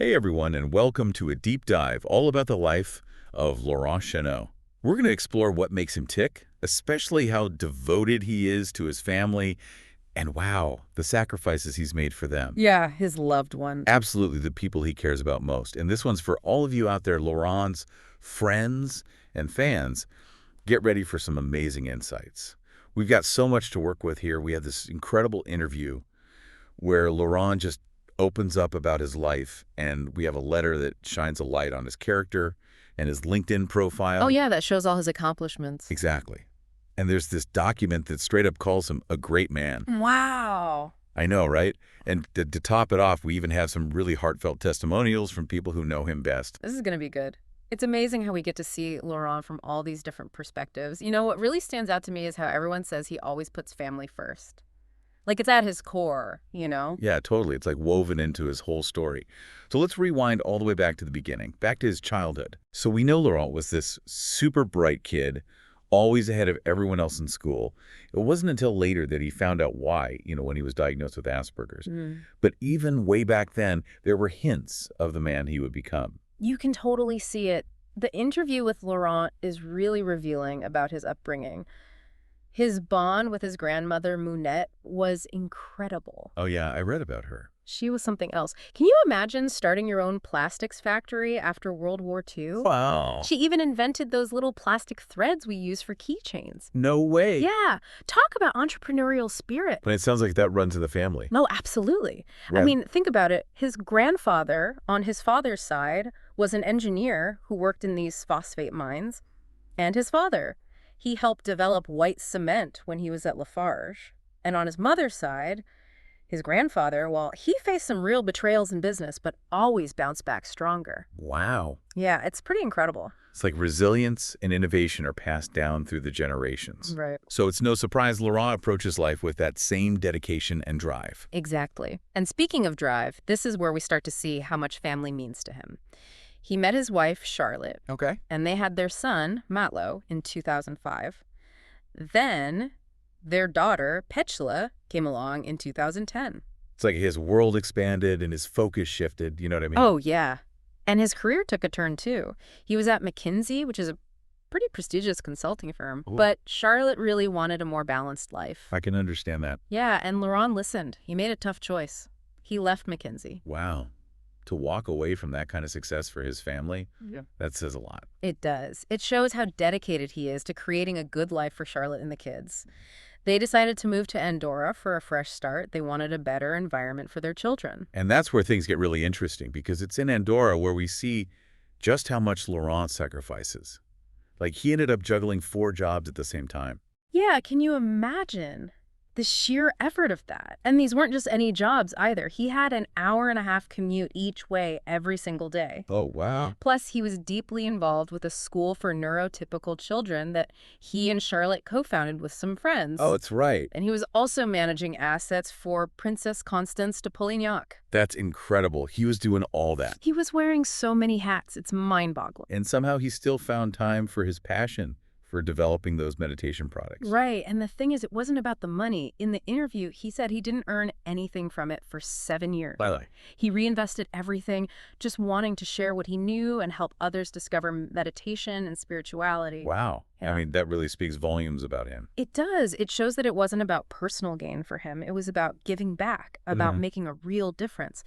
Hey everyone, and welcome to a deep dive all about the life of Laurent Chenot. We're going to explore what makes him tick, especially how devoted he is to his family, and wow, the sacrifices he's made for them. Yeah, his loved ones. Absolutely the people he cares about most. And this one's for all of you out there, Laurent's friends and fans. Get ready for some amazing insights. We've got so much to work with here. We have this incredible interview where Laurent just opens up about his life, and we have a letter that shines a light on his character and his LinkedIn profile. Oh, yeah, that shows all his accomplishments. Exactly. And there's this document that straight up calls him a great man. Wow. I know, right? And to top it off, we even have some really heartfelt testimonials from people who know him best. This is going to be good. It's amazing how we get to see Laurent from all these different perspectives. You know, what really stands out to me is how everyone says he always puts family first. Like it's at his core, you know? Yeah, totally. It's like woven into his whole story. So let's rewind all the way back to the beginning, back to his childhood. So we know Laurent was this super bright kid, always ahead of everyone else in school. It wasn't until later that he found out why, when he was diagnosed with Asperger's. But even way back then, there were hints of the man he would become. You can totally see it. The interview with Laurent is really revealing about his upbringing. His bond with his grandmother, Mounette, was incredible. Oh yeah, I read about her. She was something else. Can you imagine starting your own plastics factory after World War II? Wow. She even invented those little plastic threads we use for keychains. No way. Yeah, talk about entrepreneurial spirit. But it sounds like that runs in the family. No, absolutely. I Right. mean, think about it. His grandfather, on his father's side, was an engineer who worked in these phosphate mines. And his father, he helped develop white cement when he was at Lafarge. And on his mother's side, his grandfather, well, he faced some real betrayals in business, but always bounced back stronger. Wow. Yeah, it's pretty incredible. It's like resilience and innovation are passed down through the generations. Right. So it's no surprise Laurent approaches life with that same dedication and drive. Exactly. And speaking of drive, this is where we start to see how much family means to him. He met his wife, Charlotte, Okay. and they had their son, Malo, in 2005. Then their daughter, Petula, came along in 2010. It's like his world expanded and his focus shifted, you know what I mean? Oh, yeah. And his career took a turn, too. He was at McKinsey, which is a pretty prestigious consulting firm. Ooh. But Charlotte really wanted a more balanced life. I can understand that. Yeah, and Laurent listened. He made a tough choice. He left McKinsey. Wow. To walk away from that kind of success for his family, that says a lot. It does. It shows how dedicated he is to creating a good life for Charlotte and the kids. They decided to move to Andorra for a fresh start. They wanted a better environment for their children. And that's where things get really interesting, because it's in Andorra where we see just how much Laurent sacrifices. Like, he ended up juggling 4 jobs at the same time. Yeah, can you imagine the sheer effort of that? And these weren't just any jobs either. He had an hour-and-a-half commute each way every single day. Oh, wow. Plus, he was deeply involved with a school for neurotypical children that he and Charlotte co-founded with some friends. Oh, it's right. And he was also managing assets for Princess Constance de Polignac. That's incredible. He was doing all that. He was wearing so many hats. It's mind-boggling. And somehow he still found time for his passion for developing those meditation products. Right. And the thing is, it wasn't about the money. In the interview, he said he didn't earn anything from it for 7 years. Really? He reinvested everything, just wanting to share what he knew and help others discover meditation and spirituality. Wow. Yeah. I mean, that really speaks volumes about him. It does. It shows that it wasn't about personal gain for him. It was about giving back, about making a real difference.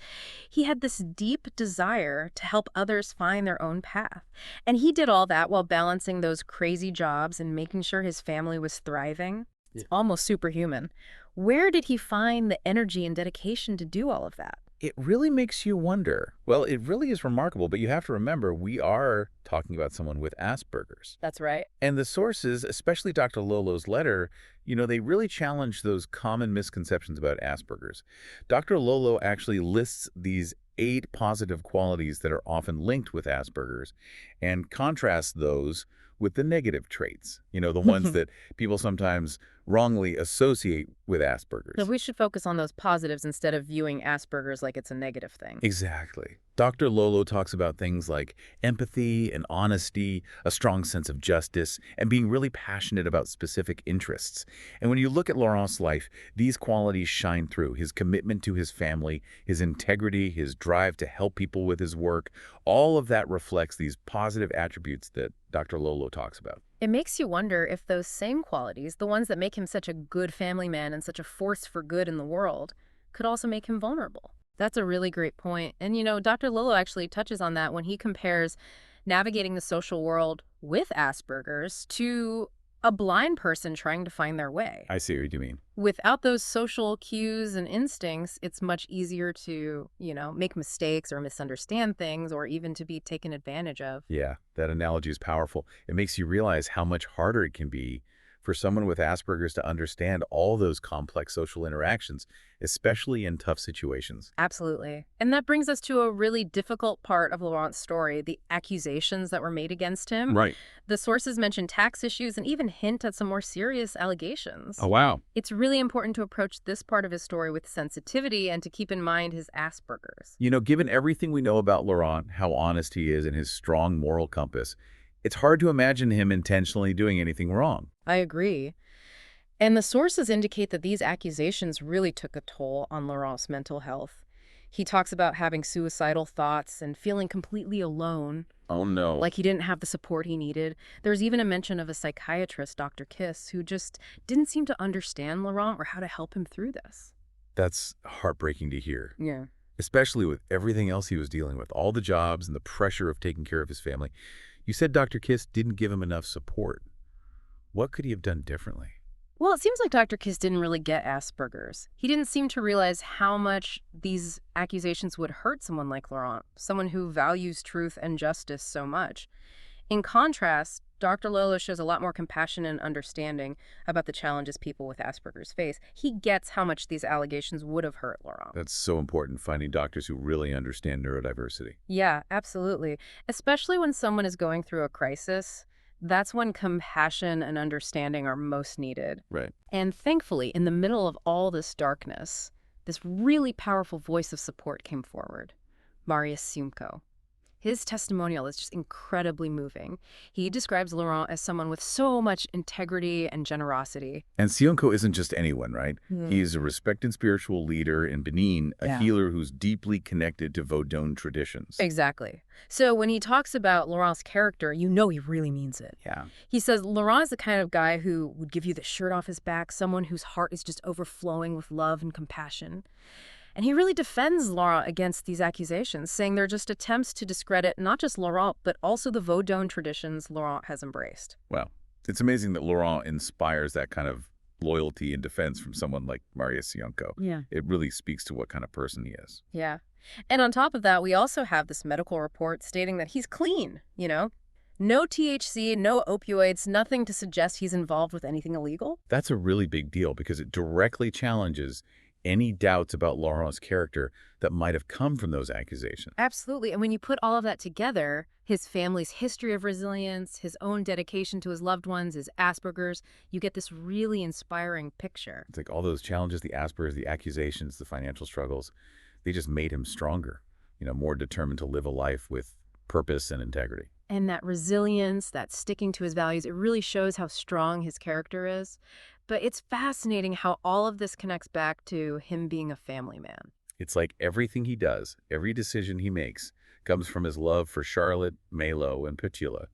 He had this deep desire to help others find their own path. And he did all that while balancing those crazy jobs and making sure his family was thriving. It's almost superhuman. Where did he find the energy and dedication to do all of that? It really makes you wonder. Well, it really is remarkable, but you have to remember, we are talking about someone with Asperger's. That's right. And the sources, especially Dr. Lolo's letter, they really challenge those common misconceptions about Asperger's. Dr. Lolo actually lists these 8 positive qualities that are often linked with Asperger's and contrasts those with the negative traits, the ones that people sometimes wrongly associate with So Asperger's. we should focus on those positives instead of viewing Asperger's like it's a negative thing. Exactly. Dr. Lolo talks about things like empathy and honesty, a strong sense of justice, and being really passionate about specific interests. And when you look at Laurent's life, these qualities shine through. His commitment to his family, his integrity, his drive to help people with his work, all of that reflects these positive attributes that Dr. Lolo talks about. It makes you wonder if those same qualities, the ones that make him such a good family man and such a force for good in the world, could also make him vulnerable. That's a really great point. And Dr. Lillo actually touches on that when he compares navigating the social world with Asperger's to a blind person trying to find their way. I see what you mean. Without those social cues and instincts, it's much easier to, make mistakes or misunderstand things or even to be taken advantage of. Yeah, that analogy is powerful. It makes you realize how much harder it can be for someone with Asperger's to understand all those complex social interactions, especially in tough situations. Absolutely. And that brings us to a really difficult part of Laurent's story, the accusations that were made against him. Right. The sources mention tax issues and even hint at some more serious allegations. Oh, wow. It's really important to approach this part of his story with sensitivity and to keep in mind his Asperger's. Given everything we know about Laurent, how honest he is and his strong moral compass, it's hard to imagine him intentionally doing anything wrong. I agree. And the sources indicate that these accusations really took a toll on Laurent's mental health. He talks about having suicidal thoughts and feeling completely alone, Oh, no. like he didn't have the support he needed. There's even a mention of a psychiatrist, Dr. Kiss, who just didn't seem to understand Laurent or how to help him through this. That's heartbreaking to hear, Yeah. especially with everything else he was dealing with, all the jobs and the pressure of taking care of his family. You said Dr. Kiss didn't give him enough support. What could he have done differently? Well, it seems like Dr. Kiss didn't really get Asperger's. He didn't seem to realize how much these accusations would hurt someone like Laurent, someone who values truth and justice so much. In contrast, Dr. Lolo shows a lot more compassion and understanding about the challenges people with Asperger's face. He gets how much these allegations would have hurt Laurent. That's so important, finding doctors who really understand neurodiversity. Yeah, absolutely. Especially when someone is going through a crisis. That's when compassion and understanding are most needed. Right. And thankfully, in the middle of all this darkness, this really powerful voice of support came forward. Marius Siumko. His testimonial is just incredibly moving. He describes Laurent as someone with so much integrity and generosity. And Sionko isn't just anyone, right? Hmm. He's a respected spiritual leader in Benin, a Yeah. healer who's deeply connected to Vodun traditions. Exactly. So when he talks about Laurent's character, he really means it. Yeah. He says Laurent is the kind of guy who would give you the shirt off his back, someone whose heart is just overflowing with love and compassion. And he really defends Laurent against these accusations, saying they're just attempts to discredit not just Laurent, but also the Vodun traditions Laurent has embraced. Well, it's amazing that Laurent inspires that kind of loyalty and defense from someone like Marius Sionko. Yeah. It really speaks to what kind of person he is. Yeah. And on top of that, we also have this medical report stating that he's clean, No THC, no opioids, nothing to suggest he's involved with anything illegal. That's a really big deal because it directly challenges any doubts about Laurent's character that might have come from those accusations. Absolutely. And when you put all of that together, his family's history of resilience, his own dedication to his loved ones, his Asperger's, you get this really inspiring picture. It's like all those challenges, the Asperger's, the accusations, the financial struggles, they just made him stronger, more determined to live a life with purpose and integrity. And that resilience, that sticking to his values, it really shows how strong his character is. But it's fascinating how all of this connects back to him being a family man. It's like everything he does, every decision he makes, comes from his love for Charlotte, Malo, and Petula.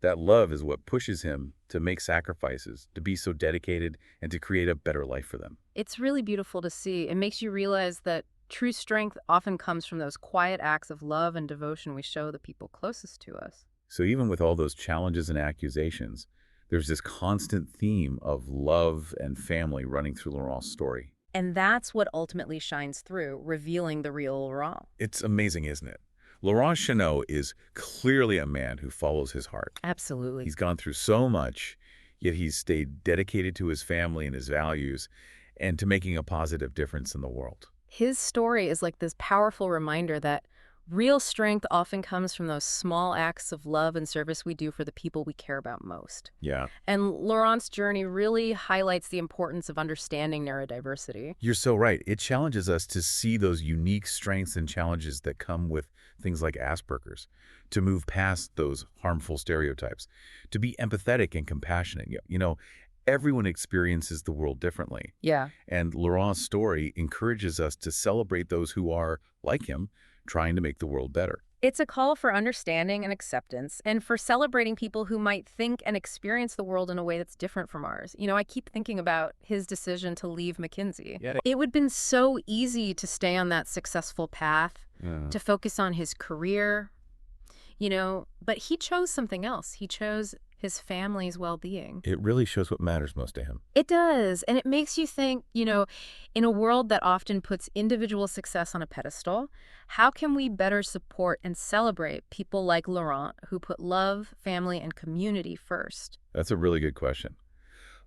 That love is what pushes him to make sacrifices, to be so dedicated, and to create a better life for them. It's really beautiful to see. It makes you realize that true strength often comes from those quiet acts of love and devotion we show the people closest to us. So even with all those challenges and accusations, there's this constant theme of love and family running through Laurent's story. And that's what ultimately shines through, revealing the real Laurent. It's amazing, isn't it? Laurent Chenot is clearly a man who follows his heart. Absolutely. He's gone through so much, yet he's stayed dedicated to his family and his values and to making a positive difference in the world. His story is like this powerful reminder that Real strength often comes from those small acts of love and service we do for the people we care about most. Yeah. And Laurent's journey really highlights the importance of understanding neurodiversity. You're so right. It challenges us to see those unique strengths and challenges that come with things like Asperger's, to move past those harmful stereotypes, to be empathetic and compassionate. Everyone experiences the world differently. Yeah. And Laurent's story encourages us to celebrate those who are, like him, trying to make the world better. It's a call for understanding and acceptance, and for celebrating people who might think and experience the world in a way that's different from ours. I keep thinking about his decision to leave McKinsey. Yeah. It would have been so easy to stay on that successful path, Yeah. to focus on his career, but he chose something else. He chose his family's well-being. It really shows what matters most to him. It does, and it makes you think, in a world that often puts individual success on a pedestal, how can we better support and celebrate people like Laurent who put love, family, and community first? That's a really good question.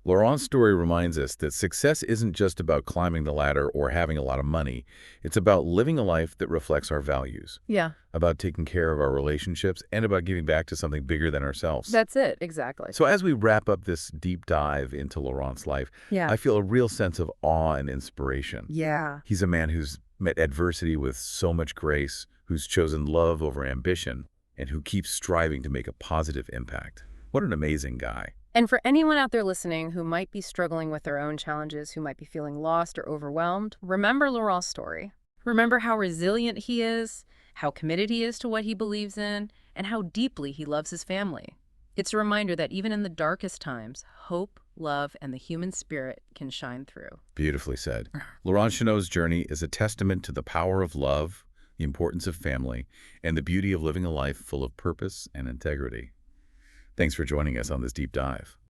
Laurent's story reminds us that success isn't just about climbing the ladder or having a lot of money. It's about living a life that reflects our values, Yeah, about taking care of our relationships, and about giving back to something bigger than ourselves. that's it, exactly. So as we wrap up this deep dive into Laurent's life, Yeah. I feel a real sense of awe and inspiration. Yeah. He's a man who's met adversity with so much grace, who's chosen love over ambition, and who keeps striving to make a positive impact. What an amazing guy. And for anyone out there listening who might be struggling with their own challenges, who might be feeling lost or overwhelmed, remember Laurent's story. Remember how resilient he is, how committed he is to what he believes in, and how deeply he loves his family. It's a reminder that even in the darkest times, hope, love, and the human spirit can shine through. Beautifully said. Laurent Chenot's journey is a testament to the power of love, the importance of family, and the beauty of living a life full of purpose and integrity. Thanks for joining us on this deep dive.